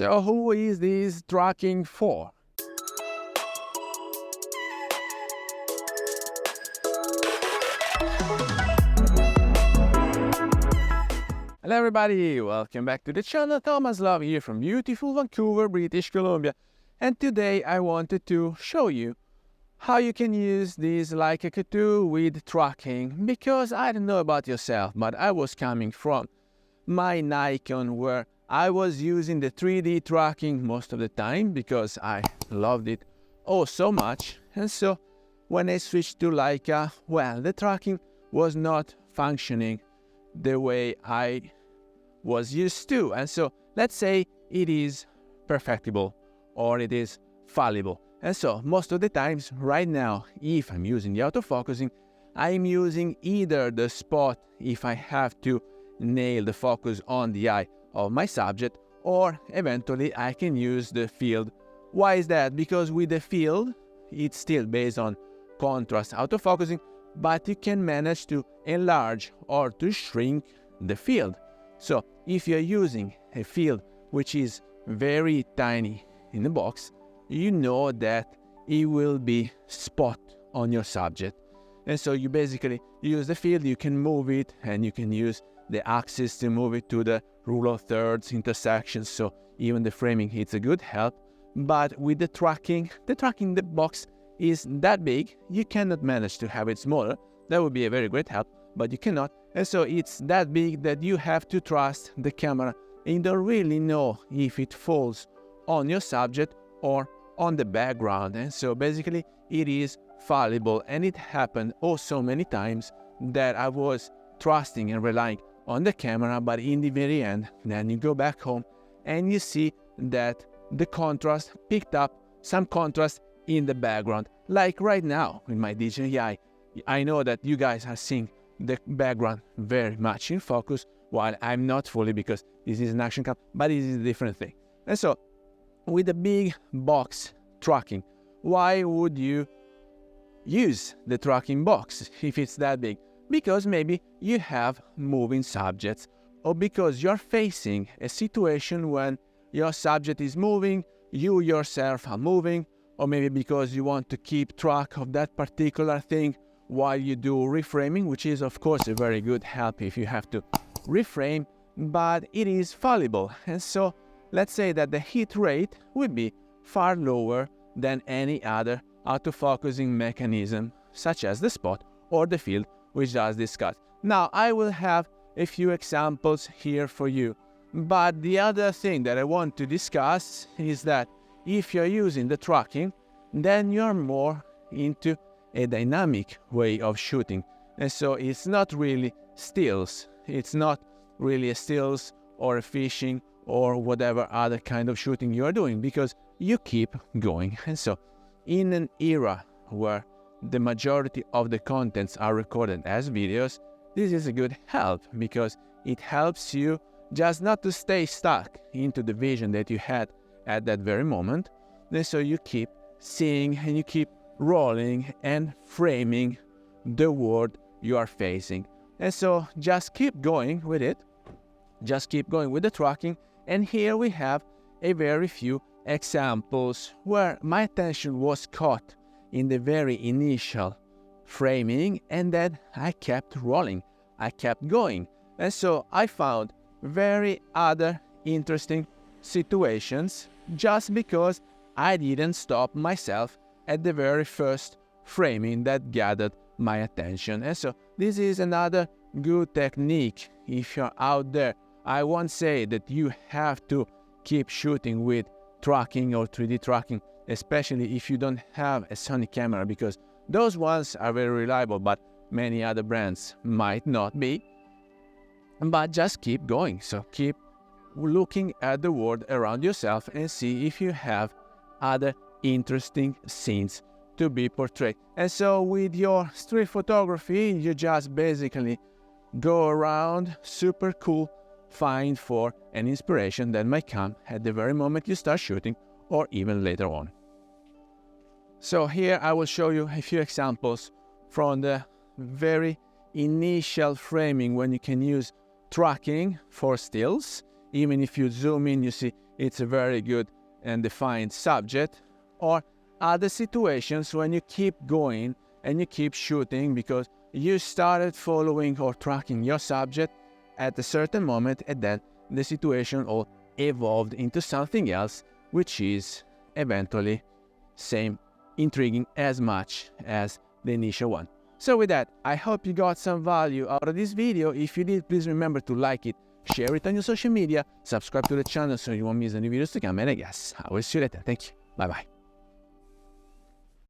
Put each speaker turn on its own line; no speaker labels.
So who is this tracking for? Hello everybody, welcome back to the channel. Thomas Love here from beautiful Vancouver, British Columbia. And today I wanted to show you how you can use this Leica Q2 with tracking, because I don't know about yourself, but I was coming from my Nikon where I was using the 3D tracking most of the time because I loved it oh so much. And so when I switched to Leica, well, the tracking was not functioning the way I was used to. And so let's say it is perfectible or it is fallible. And so most of the times right now, if I'm using the autofocusing, I'm using either the spot if I have to nail the focus on the eye of my subject, or eventually I can use the field. Why is that? Because with the field, it's still based on contrast autofocusing, but you can manage to enlarge or to shrink the field. So if you're using a field which is very tiny in the box, you know that it will be spot on your subject. And so you basically use the field, you can move it, and you can use the axis to move it to the rule of thirds intersections. So even the framing, it's a good help. But with the tracking, the box is that big, you cannot manage to have it smaller. That would be a very great help, but you cannot. And so it's that big that you have to trust the camera and you don't really know if it falls on your subject or on the background. And so basically it is fallible, and it happened oh so many times that I was trusting and relying on the camera, but in the very end, then you go back home and you see that the contrast picked up some contrast in the background. Like right now in my DJI, I know that you guys are seeing the background very much in focus, while I'm not fully because this is an action cam, but this is a different thing. And so with the big box tracking, why would you use the tracking box if it's that big? Because maybe you have moving subjects, or because you're facing a situation when your subject is moving, you yourself are moving, or maybe because you want to keep track of that particular thing while you do reframing, which is of course a very good help if you have to reframe, but it is fallible. And so let's say that the hit rate would be far lower than any other autofocusing mechanism, such as the spot or the field, which I discussed. Now I will have a few examples here for you, but the other thing that I want to discuss is that if you're using the tracking, then you're more into a dynamic way of shooting. And so it's not really stills, it's not really a stills or a fishing or whatever other kind of shooting you are doing, because you keep going. And so in an era where the majority of the contents are recorded as videos, this is a good help, because it helps you just not to stay stuck into the vision that you had at that very moment. And so you keep seeing and you keep rolling and framing the world you are facing. And so just keep going with it, just keep going with the tracking. And here we have a very few examples where my attention was caught in the very initial framing, and then I kept rolling, I kept going. And so I found very other interesting situations just because I didn't stop myself at the very first framing that gathered my attention. And so this is another good technique if you're out there. I won't say that you have to keep shooting with tracking or 3D tracking, especially if you don't have a Sony camera, because those ones are very reliable, but many other brands might not be. But just keep going. So keep looking at the world around yourself and see if you have other interesting scenes to be portrayed. And so with your street photography, you just basically go around, super cool, find for an inspiration that might come at the very moment you start shooting or even later on. So here I will show you a few examples from the very initial framing when you can use tracking for stills even if you zoom in, you see it's a very good and defined subject. Or other situations when you keep going and you keep shooting because you started following or tracking your subject at a certain moment, and then the situation all evolved into something else, which is eventually same intriguing as much as the initial one. So with that, I hope you got some value out of this video. If you did, please remember to like it, share it on your social media, subscribe to the channel so you won't miss any videos to come, and I guess I will see you later. Thank you. Bye bye.